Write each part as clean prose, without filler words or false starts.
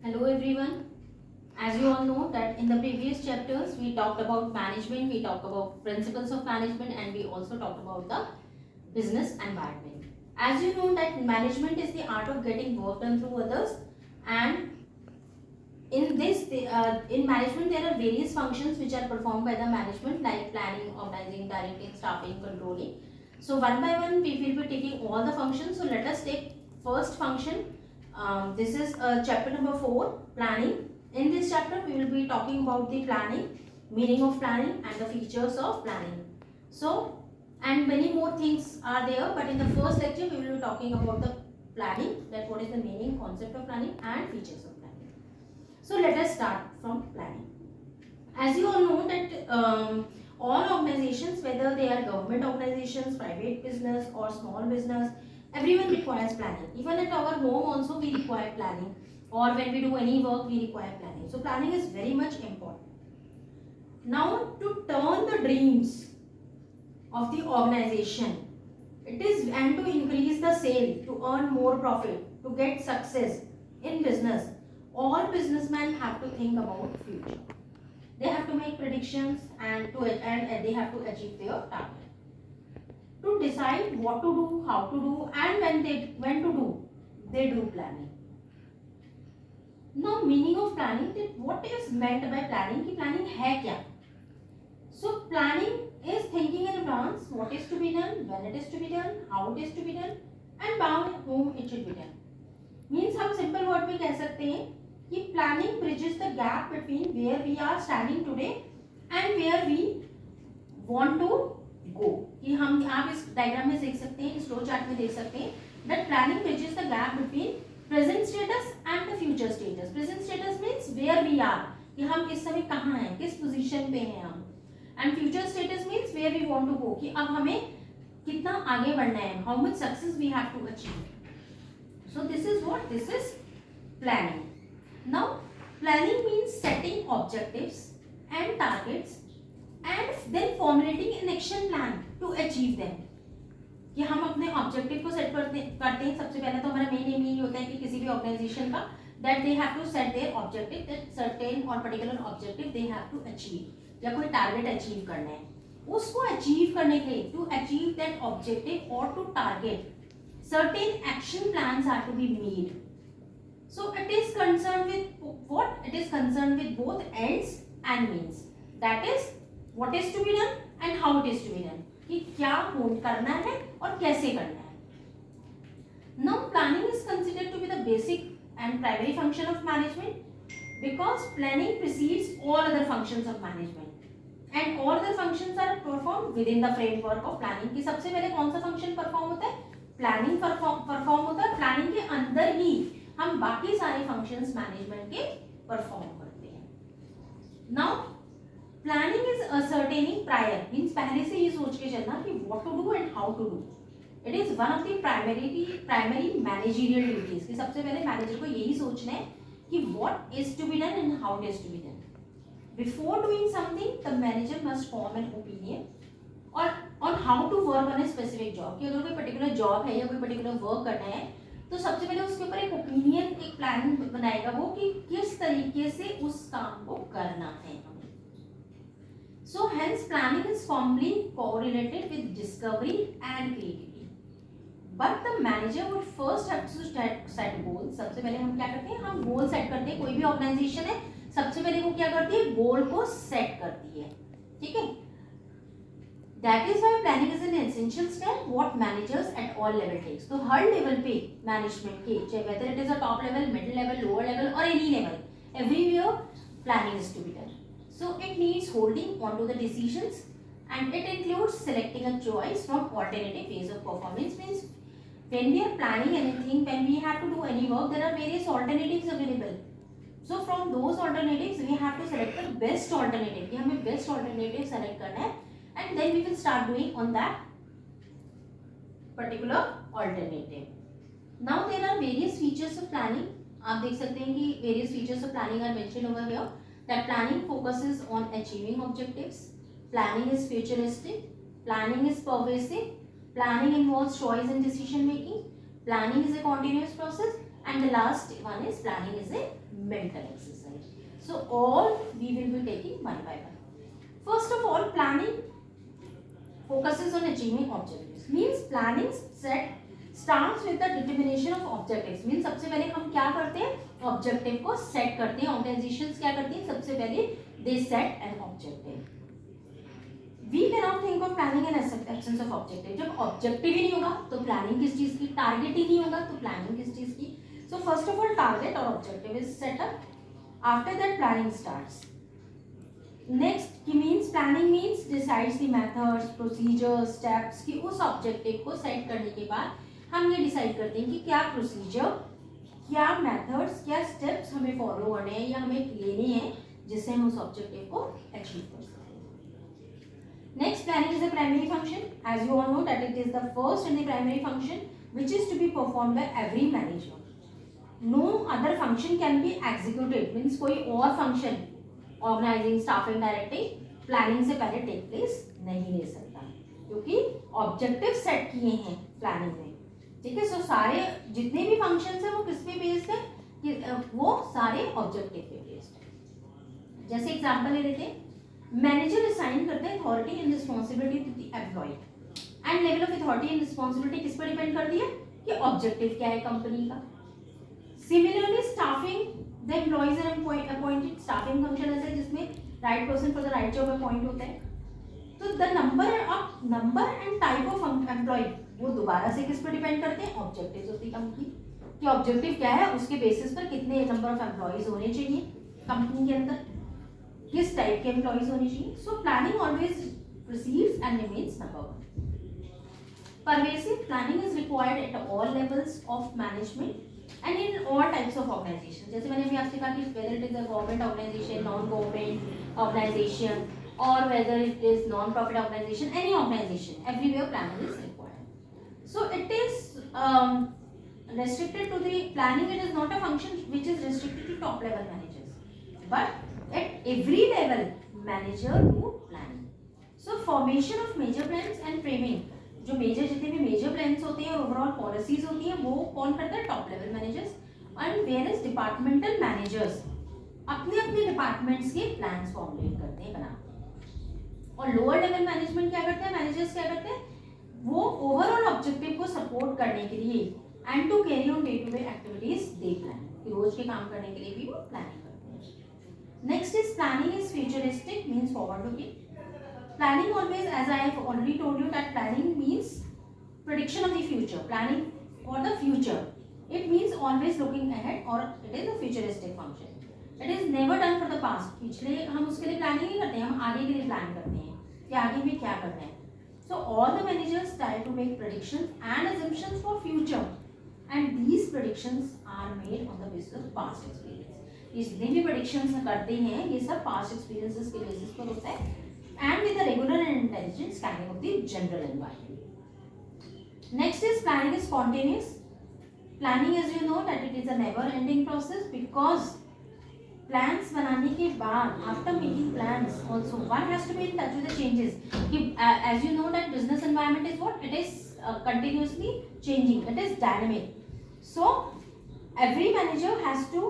Hello everyone. As you all know that in the previous chapters we talked about management, we talked about principles of management and we also talked about the business environment. As you know that management is the art of getting work done through others, and in management there are various functions which are performed by the management like planning, organizing, directing, staffing, controlling. So one by one we will be taking all the functions. So let us take first function. This is chapter number 4, planning. In this chapter we will be talking about the planning, meaning of planning and the features of planning. So and many more things are there, but in the first lecture we will be talking about the planning, that what is the meaning, concept of planning and features of planning. So let us start from planning. As you all know that all organizations, whether they are government organizations, private business or small business, everyone requires planning. Even at our home also we require planning, or when we do any work we require planning. So planning is very much important. Now to turn the dreams of the organization, it is and to increase the sale, to earn more profit, to get success in business, all businessmen have to think about future. They have to make predictions and they have to achieve their target. To decide what to do, how to do, and when to do, they do planning. Now meaning of planning, that what is meant by planning, कि planning है क्या? So planning is thinking in advance what is to be done, when it is to be done, how it is to be done, and by whom it should be done. Means हम simple word में कह सकते हैं कि planning bridges the gap between where we are standing today and where we want to go. कि हम आप इस डायग्राम में देख सकते हैं, इस फ्लो चार्ट में देख सकते हैं that planning bridges the gap between present status and the future status. Present status means where we are, कि हम इस समय कहाँ हैं, किस पोजीशन पे हैं हम, and future status means where we want to go, कि अब हमें कितना आगे बढ़ना है, how much success we have to achieve. So this is planning. Now planning means setting objectives and targets and then formulating an action plan to achieve them. कि हम अपने ऑब्जेक्टिव को सेट करते हैं. सबसे पहले तो हमारा मेन एम यही होता है कि किसी भी ऑर्गेनाइजेशन का that they have to set their objective, that certain और particular objective they have to achieve, या कोई टारगेट अचीव करना है, उसको अचीव करने के लिए टू अचीव दैट ऑब्जेक्टिव और to target certain action plans are to be made. So it is concerned with what? It is concerned with both ends and means. That is what is to be done and how it is to be done. कि क्या करना है और कैसे करना है. Now planning is considered to be the basic and primary function of management because planning precedes all other functions of management and all other functions are performed within the framework of planning. कि सबसे पहले कौन सा function perform होता है? Planning perform होता है. Planning के अंदर ही हम बाकी सारे फंक्शंस मैनेजमेंट के परफॉर्म करते हैं. Now planning is ascertaining prior, means पहले से ये सोच के चलना कि what to do and how to do. It is one of the primary managerial duties, कि सबसे पहले मैनेजर को यही सोचना है कि what is to be done and how it is to be done. Before doing something the manager must form an opinion और on how to work on a specific job, कि अगर कोई पर्टिकुलर जॉब है या कोई particular work करना है तो सबसे पहले उसके ऊपर एक ओपिनियन, एक प्लानिंग बनाएगा वो कि किस तरीके से उस काम को करना है हमें. So hence planning is formally correlated with discovery and creativity. But the manager would first have to set goal. सबसे पहले हम क्या करते हैं, हम गोल सेट करते हैं. कोई भी ऑर्गेनाइजेशन है सबसे पहले वो क्या करती है, गोल को सेट करती है. ठीक है. That is why planning is an essential step what managers at all level takes. तो हर लेवल पे मैनेजमेंट के, चाहे whether it is a top level, middle level, lower level or any level, everywhere planning is to be done. So it needs holding on to the decisions and it includes selecting a choice from alternative ways of performance. Means when we are planning anything, when we have to do any work, there are various alternatives available. So from those alternatives we have to select the best alternative, कि हमें best alternative select करना है and then we will start doing on that particular alternative. Now there are various features of planning. आप देख सकते हैं कि various features of planning are mentioned over here. That planning focuses on achieving objectives. Planning is futuristic. Planning is pervasive. Planning involves choice and decision making. Planning is a continuous process. and the last one is planning is a mental exercise. So all we will be taking one by one. First of all, planning focuses on achieving objectives. Means planning starts with the determination of objectives. Means सबसे पहले हम क्या करते हैं, objective को set करते हैं. Organisations क्या करती हैं, सबसे पहले they set an objective. We can not think of planning in absence of objective. जब ऑब्जेक्टिव ही नहीं होगा तो प्लानिंग किस चीज की, टारगेट ही नहीं होगा तो प्लानिंग किस चीज की. So first of all target और objective is set up. After that planning starts. Next की means planning means decides the methods, procedure, steps. कि उस ऑब्जेक्टिव को सेट करने के बाद हम ये डिसाइड करते हैं कि क्या प्रोसीजर, क्या मेथड्स, क्या स्टेप्स हमें फॉलो करने हैं या हमें लेने हैं जिससे हम उस ऑब्जेक्टिव को अचीव कर सकते हैं. Next, planning is a primary function. As you all know that it is the first and the primary function which is to be performed by every manager. No other function can be executed. Means कोई और function organising, staffing, directing planning से पहले take place नहीं ले सकता क्योंकि objective set किए हैं प्लानिंग में. ठीक है. सो सारे जितने भी फंक्शंस हैं वो किस पे बेस्ड है, कि वो सारे ऑब्जेक्टिव पे बेस्ड है. जैसे एग्जांपल ले लेते हैं. मैनेजर असाइन करते हैं authority and responsibility to the employee. And level of authority and responsibility किस पर डिपेंड करती है कि ऑब्जेक्टिव क्या है कंपनी का. Similarly staffing, the employees are appointed. Staffing function ऐसे जिसमें right person for the right job appoint होता है. तो the number and type of employee वो दोबारा से किस पर डिपेंड करते हैं, ऑब्जेक्टिव्स ऑफ द कंपनी. कि ऑब्जेक्टिव क्या है उसके बेसिस पर कितने नंबर ऑफ एम्प्लॉयज होने चाहिए कंपनी के अंदर, किस टाइप के एम्प्लॉयज होने चाहिए. So planning always proceeds and remains number one. Pervasive planning is required at all levels of management and in all types of organization. जैसे मैंने अभी आपसे कहा कि whether it is a government organization, non-government organization, or whether it is non-profit organization, any organization, everywhere planning is required. So it is restricted to the planning. It is not a function which is restricted to top level managers, but at every level manager do planning. So formation of major plans and framing. जो major जितने भी major plans होते हैं, overall policies होती हैं, वो कौन करता है, top level managers. And whereas departmental managers अपने अपने डिपार्टमेंट्स के प्लान्स फॉर्मुलेट करते हैं, बनाते हैं. और लोअर लेवल मैनेजमेंट क्या करता है, मैनेजर्स क्या करते हैं, वो ओवरऑल ऑब्जेक्टिव को सपोर्ट करने के लिए and to carry on day to day activities they plan. रोज के काम करने के लिए भी वो प्लानिंग करते हैं. Next is planning is futuristic, means forward looking. Planning always, as I have already told you, that planning means prediction of the future. Planning for the future. It means always looking ahead, or it is a futuristic function. It is never done for the past. पिछले हम उसके लिए planning नहीं करते हैं, हम आगे के लिए प्लान करते हैं कि आगे में क्या करना है. So all the managers try to make predictions and assumptions for future, and these predictions are made on the basis of past experience. ये जितने भी predictions करते हैं ये सब past experiences के basis पर होता है. And with the regular and intelligent scanning of the general environment. Next is planning is spontaneous. Planning, as you know, that it is a never-ending process because plans बनाने के बाद after making plans also one has to be in touch with the changes. As you know that business environment is what it is continuously changing. It is dynamic. So every manager has to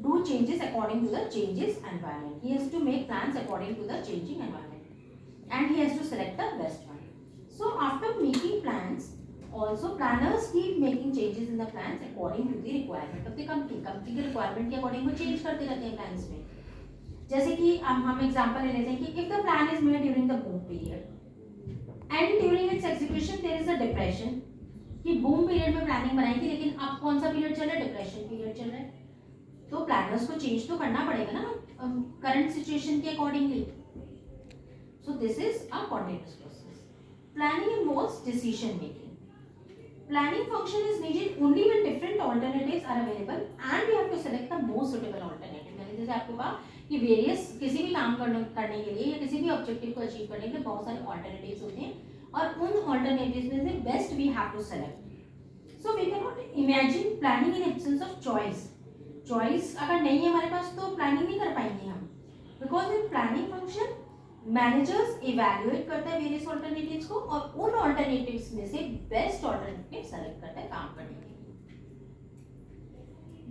do changes according to the changes environment. He has to make plans according to the changing environment. And he has to select the best one. So after making plans, also planners keep making changes in the plans according to the requirement of the company. Company के requirement के according वो change करते रहते हैं plans में. जैसे कि हम example ले लेते हैं कि if the plan is made during the boom period and during its execution there is a depression, कि boom period में planning बनाई थी लेकिन अब कौन सा period चल रहा है, depression period चल रहा है, तो planners को change तो करना पड़ेगा ना current situation के accordingly. So this is a continuous process. Planning involves decision making. Planning function is needed only when different alternatives are available and we have to select the most suitable alternative. मैंने जैसे आपको कहा कि various किसी भी काम करने के लिए या किसी भी objective को achieve करने के लिए बहुत सारे alternatives होते हैं और उन alternatives में से best we have to select. So we cannot imagine planning in absence of choice. Choice अगर नहीं है हमारे पास तो planning नहीं कर पाएंगे हम. Because in planning function managers evaluate करता है वेरियस ऑल्टरनेटिव्स को और उन ऑल्टरनेटिव्स में से बेस्ट ऑल्टरनेटिव सेलेक्ट करता है काम करने के लिए.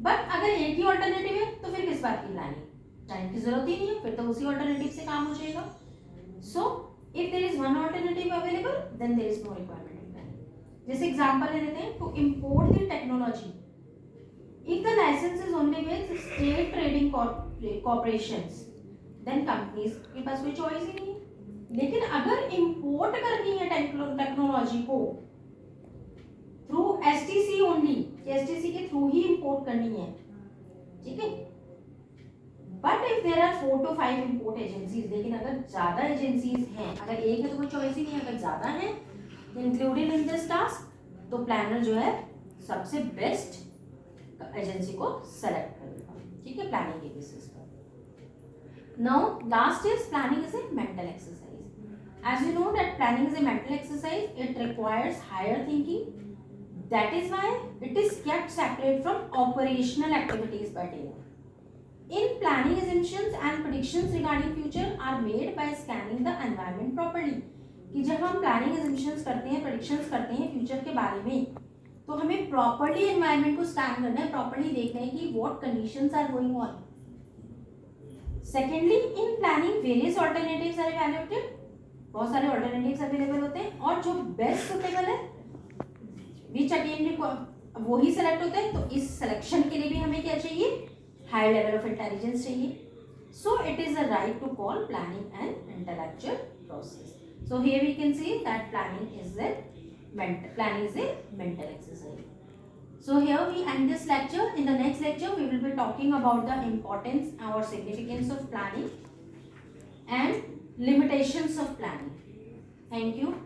बट अगर एक ही ऑल्टरनेटिव है तो फिर किस बात की प्लानिंग, टाइम की जरूरत ही नहीं है, फिर तो उसी ऑल्टरनेटिव से काम हो जाएगा. So if there is one alternative available then there is no requirement of planning. जैसे एग्जांपल ले लेते हैं, to import the technology, if the license is only with state trading corporations then companies के पास कोई चॉइस ही नहीं है. लेकिन अगर इंपोर्ट करनी है टेक्नोलॉजी को थ्रू एसटीसी ओनली, एसटीसी के थ्रू ही इंपोर्ट करनी है, ठीक है. But if there are 4 to 5 import agencies, लेकिन अगर ज्यादा एजेंसीज हैं, अगर एक है तो कोई चॉइस ही नहीं है, अगर ज्यादा है इंक्लूडेड इन दिस टास्क, तो प्लानर जो है सबसे बेस्ट एजेंसी को सेलेक्ट करेगा, ठीक है, प्लानिंग के बेसिस पर. Now last is planning is a mental exercise. As you know that planning is a mental exercise, it requires higher thinking. That is why it is kept separate from operational activities by Taylor. In planning, assumptions and predictions regarding future are made by scanning the environment properly. कि जब हम planning assumptions करते हैं, predictions करते हैं future के बारे में, तो हमें प्रॉपर्ली एनवायरनमेंट को स्कैन करना है, प्रॉपर्ली देखना है कि what conditions are going on. Secondly, in planning various alternatives are evaluated. बहुत सारे ऑल्टरनेटिव्स अवेलेबल होते हैं और जो बेस्ट सुटेबल है विच अगेन वो ही सेलेक्ट होते हैं. तो इस सिलेक्शन के लिए भी हमें क्या चाहिए, हाई लेवल ऑफ इंटेलिजेंस चाहिए. So it is a right to call planning an intellectual process. So here we can see that planning is a mental exercise. So here we end this lecture. In the next lecture we will be talking about the importance or significance of planning and limitations of planning. Thank you.